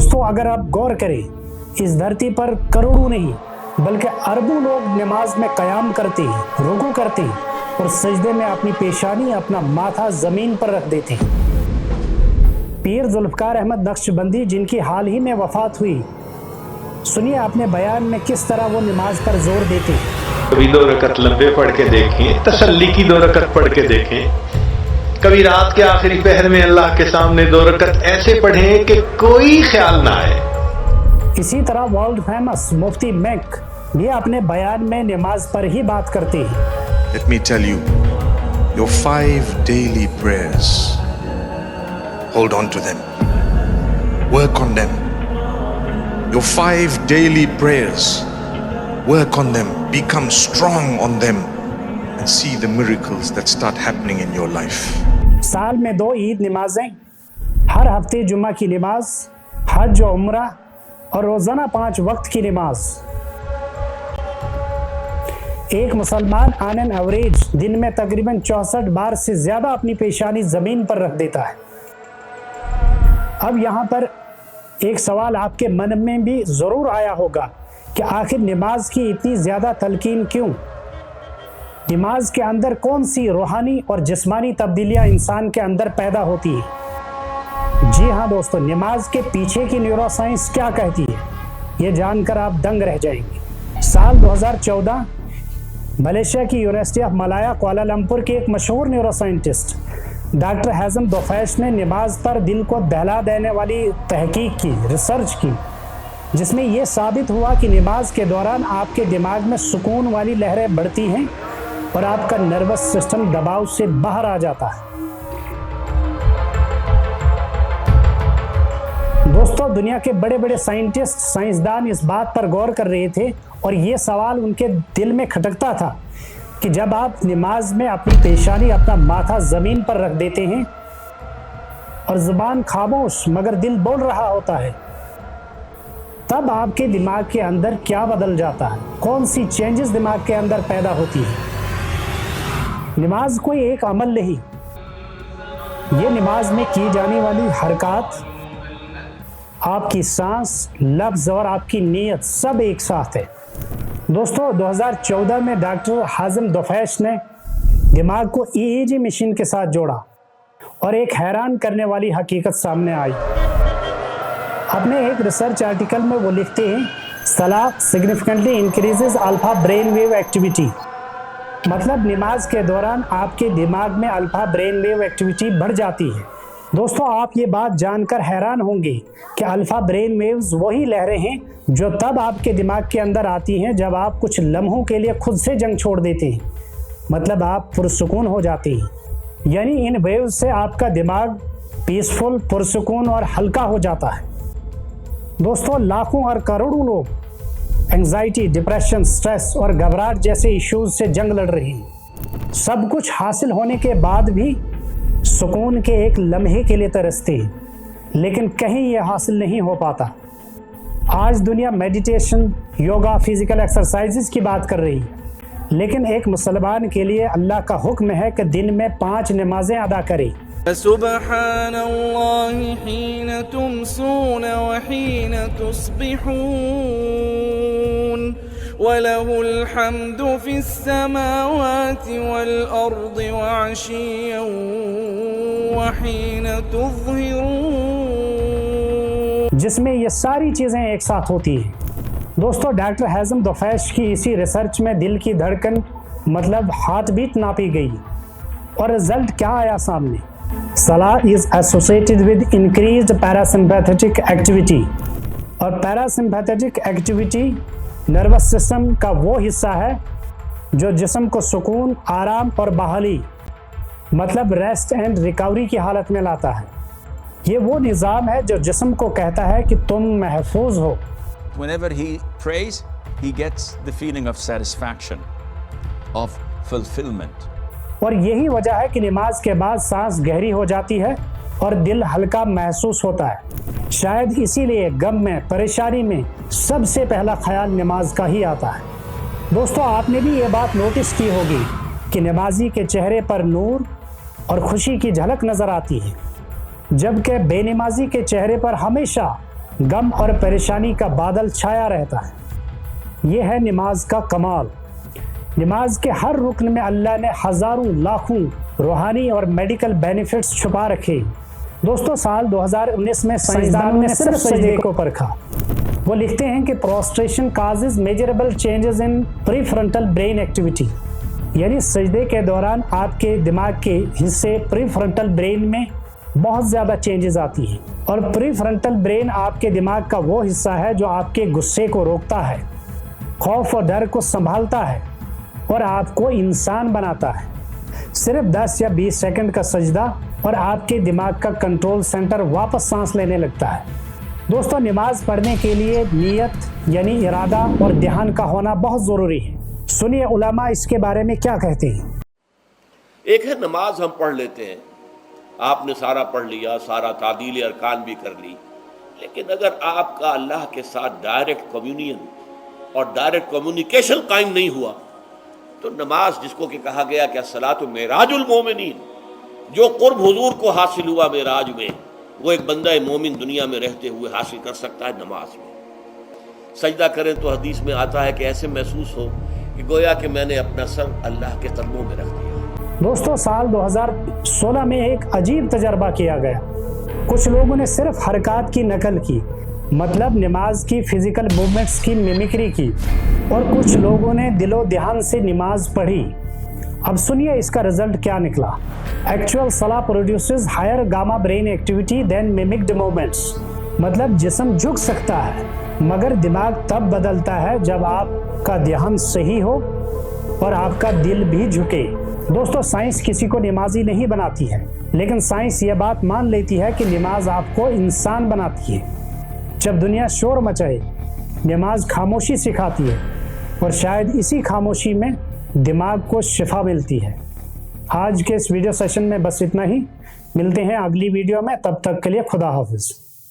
दोस्तों अगर आप गौर करें, इस धरती पर करोड़ों नहीं बल्कि अरबों लोग नमाज में क़याम करते हैं, रुकू करते हैं और सजदे में अपनी पेशानी, अपना माथा ज़मीन पर रख देते हैं। पीर जुल्फ़कार अहमद नक्शबंदी, जिनकी हाल ही में वफ़ात हुई, सुनिए अपने बयान में किस तरह वो नमाज पर जोर देते हैं। कभी 2 रकत लंबे पढ़ के देखें, तसल्ली की 2 रकत पढ़ के देखें। कभी रात के आखिरी पहर में अल्लाह के सामने 2 रकत ऐसे पढ़ें कि कोई ख्याल ना आए। इसी तरह वर्ल्ड फेमस मुफ्ती मैक भी अपने बयान में नमाज पर ही बात करते हैं। Let me tell you, your 5 daily prayers, hold on to them, work on them. Your 5 daily prayers, work on them, become strong on them, and see the miracles that start happening in your life. साल में 2 ईद नमाजें, हर हफ्ते जुम्मा की नमाज, हज और उम्रा और रोज़ाना 5 वक्त की नमाज। एक मुसलमान ऑन एन एवरेज दिन में तकरीबन 64 बार से ज़्यादा अपनी पेशानी ज़मीन पर रख देता है। अब यहाँ पर एक सवाल आपके मन में भी ज़रूर आया होगा कि आखिर नमाज की इतनी ज़्यादा तलकीन क्यों? नमाज के अंदर कौन सी रूहानी और जिस्मानी तब्दीलियाँ इंसान के अंदर पैदा होती हैं? जी हाँ दोस्तों, नमाज के पीछे की न्यूरोसाइंस क्या कहती है, ये जानकर आप दंग रह जाएंगे। साल 2014 मलेशिया की यूनिवर्सिटी ऑफ मलाया कुआलालंपुर के एक मशहूर न्यूरोसाइंटिस्ट डॉक्टर हाज़िम दोफैश ने नमाज पर दिल को दहला देने वाली तहकीक की, रिसर्च की, जिसमें यह साबित हुआ कि नमाज के दौरान आपके दिमाग में सुकून वाली लहरें बढ़ती हैं और आपका नर्वस सिस्टम दबाव से बाहर आ जाता है। दोस्तों दुनिया के बड़े बड़े साइंटिस्ट, साइंसदान इस बात पर गौर कर रहे थे और ये सवाल उनके दिल में खटकता था कि जब आप नमाज में अपनी पेशानी, अपना माथा ज़मीन पर रख देते हैं और ज़ुबान खामोश मगर दिल बोल रहा होता है, तब आपके दिमाग के अंदर क्या बदल जाता है, कौन सी चेंजेस दिमाग के अंदर पैदा होती है। नमाज कोई एक अमल नहीं, ये नमाज में की जाने वाली हरकत, आपकी सांस, लफ्ज़ और आपकी नीयत सब एक साथ है। दोस्तों 2014 में डॉक्टर हाज़िम दोफैश ने दिमाग को EEG मशीन के साथ जोड़ा और एक हैरान करने वाली हकीकत सामने आई। अपने एक रिसर्च आर्टिकल में वो लिखते हैं, सलाह significantly increases alpha brain wave activity, मतलब नमाज के दौरान आपके दिमाग में अल्फा ब्रेन वेव एक्टिविटी बढ़ जाती है। दोस्तों आप ये बात जानकर हैरान होंगे कि अल्फा ब्रेन वेव्स वही लहरें हैं जो तब आपके दिमाग के अंदर आती हैं जब आप कुछ लम्हों के लिए खुद से जंग छोड़ देते हैं, मतलब आप पुरसुकून हो जाते हैं। यानी इन वेव्स से आपका दिमाग पीसफुल, पुरसुकून और हल्का हो जाता है। दोस्तों लाखों और करोड़ों लोग एंजाइटी, डिप्रेशन, स्ट्रेस और घबराहट जैसे इश्यूज से जंग लड़ रहे हैं। सब कुछ हासिल होने के बाद भी सुकून के एक लम्हे के लिए तरसते हैं, लेकिन कहीं ये हासिल नहीं हो पाता। आज दुनिया मेडिटेशन, योगा, फिजिकल एक्सरसाइजेस की बात कर रही है, लेकिन एक मुसलमान के लिए अल्लाह का हुक्म है कि दिन में 5 नमाजें अदा करे। सुब्हानल्लाहि हीन तुमसून व हीन तुस्बिहून वलहुल हम्दु फिस समावाति वल अर्दि व अशिय्यन व हीन तुज़हिरून, जिसमें ये सारी चीज़ें एक साथ होती हैं। दोस्तों डॉक्टर हाज़िम दोफैश की इसी रिसर्च में दिल की धड़कन, मतलब हार्ट बीट नापी गई और रिजल्ट क्या आया सामने। सलाह is associated with increased parasympathetic activity, और पैरासिम्पैथेटिक एक्टिविटी नर्वस सिस्टम का वो हिस्सा है जो जिस्म को सुकून, आराम और बहाली, मतलब रेस्ट एंड रिकवरी की हालत में लाता है। ये वो निज़ाम है जो जिस्म को कहता है कि तुम महफूज हो। Whenever he prays, he gets the feeling of satisfaction, of fulfillment. और यही वजह है कि नमाज के बाद सांस गहरी हो जाती है और दिल हल्का महसूस होता है। शायद इसीलिए गम में, परेशानी में सबसे पहला ख्याल नमाज का ही आता है। दोस्तों आपने भी ये बात नोटिस की होगी कि नमाजी के चेहरे पर नूर और खुशी की झलक नज़र आती है, जबकि बेनमाजी के चेहरे पर हमेशा غم اور پریشانی کا بادل چھایا رہتا ہے۔ یہ ہے نماز کا کمال۔ نماز کے ہر رکن میں اللہ نے ہزاروں لاکھوں روحانی اور میڈیکل بینیفٹس چھپا رکھے۔ دوستو، سال 2019 میں سائنسدانوں نے صرف سجدے کو پرکھا۔ وہ لکھتے ہیں کہ prostration causes measurable changes in prefrontal brain activity, یعنی سجدے کے دوران آپ کے دماغ کے حصے پری فرنٹل برین میں بہت زیادہ چینجز آتی ہیں، اور پری فرنٹل برین آپ کے دماغ کا وہ حصہ ہے جو آپ کے غصے کو روکتا ہے، خوف اور ڈر کو سنبھالتا ہے اور آپ کو انسان بناتا ہے۔ صرف 10 یا 20 سیکنڈ کا سجدہ اور آپ کے دماغ کا کنٹرول سینٹر واپس سانس لینے لگتا ہے۔ دوستو، نماز پڑھنے کے لیے نیت یعنی ارادہ اور دھیان کا ہونا بہت ضروری ہے۔ سنیے علماء اس کے بارے میں کیا کہتے ہیں۔ ایک ہے نماز ہم پڑھ لیتے ہیں، آپ نے سارا پڑھ لیا، سارا تعدیل ارکان بھی کر لی، لیکن اگر آپ کا اللہ کے ساتھ ڈائریکٹ کمیونین اور ڈائریکٹ کمیونیکیشن قائم نہیں ہوا تو نماز، جس کو کہ کہا گیا کہ الصلاۃ معراج المومنین، جو قرب حضور کو حاصل ہوا معراج میں، وہ ایک بندہ مومن دنیا میں رہتے ہوئے حاصل کر سکتا ہے نماز میں۔ سجدہ کریں تو حدیث میں آتا ہے کہ ایسے محسوس ہو کہ گویا کہ میں نے اپنا سر اللہ کے قدموں میں رکھ دیا۔ دوستو، سال 2016 میں ایک عجیب تجربہ کیا گیا۔ کچھ لوگوں نے صرف حرکات کی نقل کی، مطلب نماز کی فزیکل موومنٹس کی میمیکری کی، اور کچھ لوگوں نے دل و دھیان سے نماز پڑھی۔ اب سنیے اس کا رزلٹ کیا نکلا۔ ایکچوئل صلاح produces higher gamma brain activity than mimicked movements, مطلب جسم جھک سکتا ہے مگر دماغ تب بدلتا ہے جب آپ کا دھیان صحیح ہو اور آپ کا دل بھی جھکے۔ دوستو، سائنس کسی کو نمازی نہیں بناتی ہے، لیکن سائنس یہ بات مان لیتی ہے کہ نماز آپ کو انسان بناتی ہے۔ جب دنیا شور مچائے، نماز خاموشی سکھاتی ہے، اور شاید اسی خاموشی میں دماغ کو شفا ملتی ہے۔ آج کے اس ویڈیو سیشن میں بس اتنا ہی، ملتے ہیں اگلی ویڈیو میں، تب تک کے لیے خدا حافظ۔